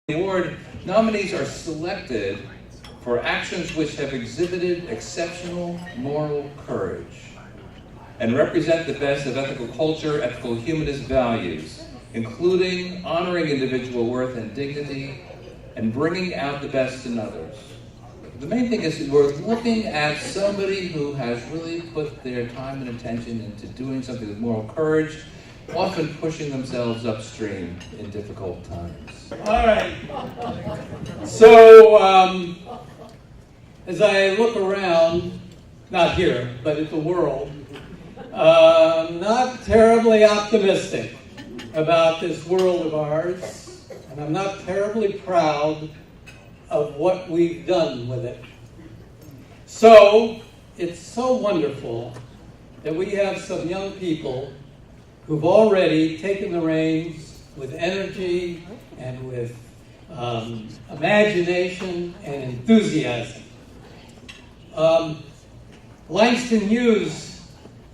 The award nominees are selected for actions which have exhibited exceptional moral courage and represent the best of ethical culture, ethical humanist values, including honoring individual worth and dignity and bringing out the best in others. The main thing is we're looking at somebody who has really put their time and attention into doing something with moral courage, often pushing themselves upstream in difficult times. All right. So, as I look around, not here, but at the world, not terribly optimistic about this world of ours, and I'm not terribly proud of what we've done with it. So, it's so wonderful that we have some young people who've already taken the reins with energy and with imagination and enthusiasm. Langston Hughes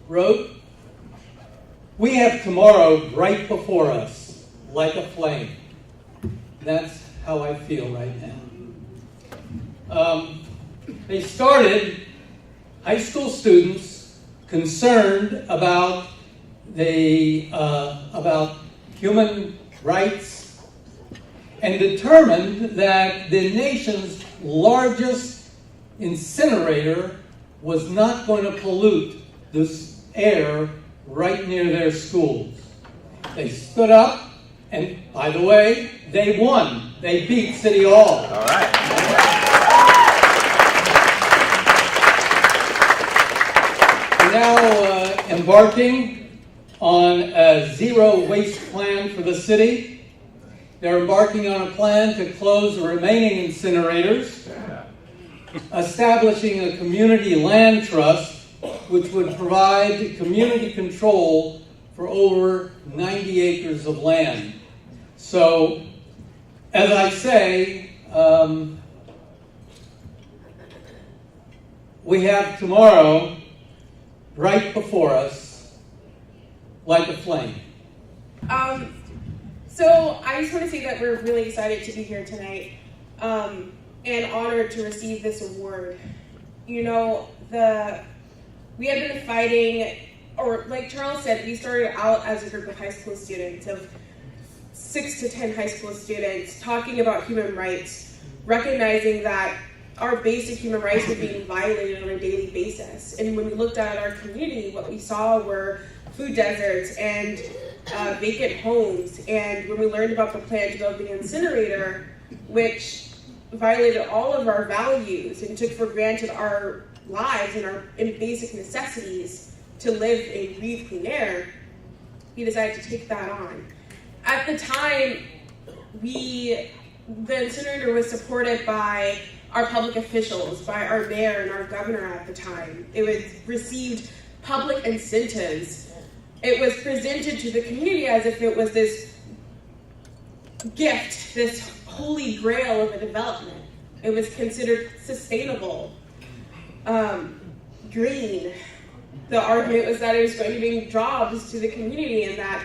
wrote, "We have tomorrow right before us, like a flame." That's how I feel right now. They started high school students concerned about about human rights, and determined that the nation's largest incinerator was not going to pollute this air right near their schools. They stood up, and by the way, they won. They beat City Hall. All right. We're now embarking on a zero waste plan for the city. They're embarking on a plan to close the remaining incinerators, establishing a community land trust which would provide community control for over 90 acres of land. So, as I say, we have tomorrow right before us, like a flame. So I just want to say that we're really excited to be here tonight and honored to receive this award. You know, we have been fighting, or like Charles said, we started out as a group of high school students, of 6 to 10 high school students, talking about human rights, recognizing that our basic human rights were being violated on a daily basis. And when we looked at our community, what we saw were food deserts and vacant homes. And when we learned about the plan to build the incinerator, which violated all of our values and took for granted our lives and our basic necessities to live and breathe clean air, we decided to take that on. At the time, the incinerator was supported by our public officials, by our mayor and our governor at the time. It was received public incentives. It was presented to the community as if it was this gift, this holy grail of a development. It was considered sustainable, green. The argument was that it was going to bring jobs to the community and that,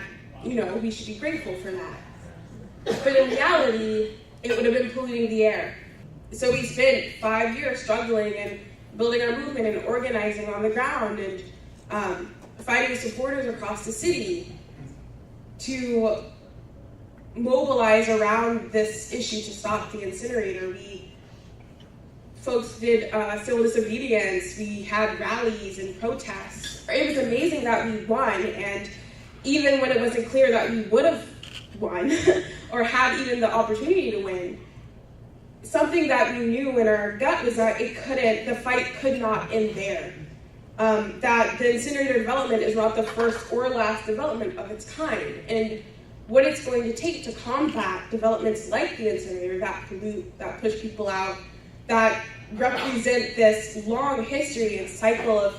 we should be grateful for that. But in reality, it would have been polluting the air. So we spent 5 years struggling and building our movement and organizing on the ground and finding supporters across the city to mobilize around this issue to stop the incinerator. Folks did civil disobedience. We had rallies and protests. It was amazing that we won, and even when it wasn't clear that we would have won or had even the opportunity to win, something that we knew in our gut was that the fight could not end there. That the incinerator development is not the first or last development of its kind. And what it's going to take to combat developments like the incinerator that pollute, that push people out, that represent this long history and cycle of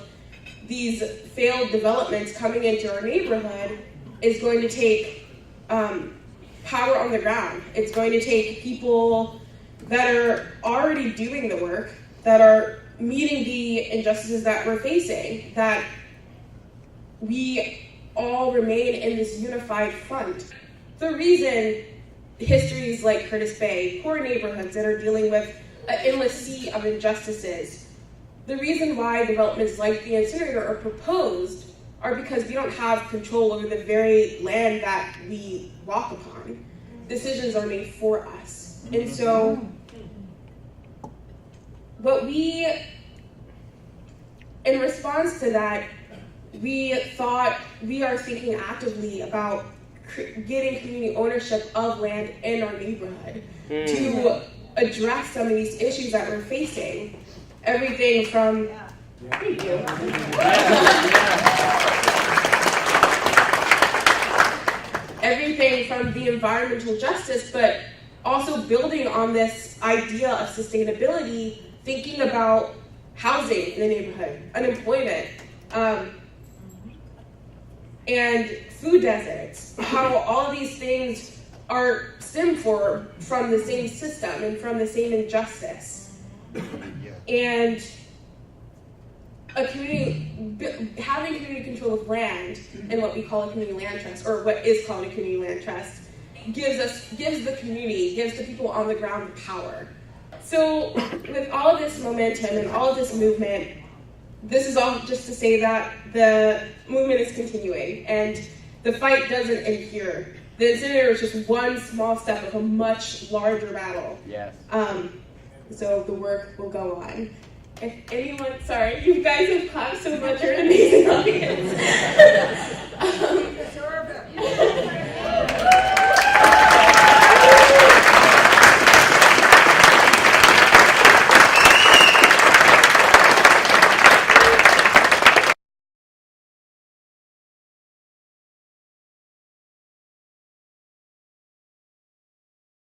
these failed developments coming into our neighborhood, is going to take power on the ground. It's going to take people that are already doing the work, that are meeting the injustices that we're facing, that we all remain in this unified front. The reason histories like Curtis Bay, poor neighborhoods that are dealing with an endless sea of injustices. The reason why developments like the incinerator are proposed are because we don't have control over the very land that we walk upon. Decisions are made for us. And so, in response to that, we thought we are thinking actively about getting community ownership of land in our neighborhood to address some of these issues that we're facing. Everything from thank you. Everything from the environmental justice, but also building on this idea of sustainability, thinking about housing in the neighborhood, unemployment, and food deserts, how all of these things stem from the same system and from the same injustice. And having community control of land and what we call a community land trust, or what is called a community land trust, gives the people on the ground power. So with all of this momentum and all of this movement, this is all just to say that the movement is continuing and the fight doesn't end here. The incinerator is just one small step of a much larger battle. Yes. So the work will go on. If anyone, sorry, you guys have clapped so much, you're an amazing audience.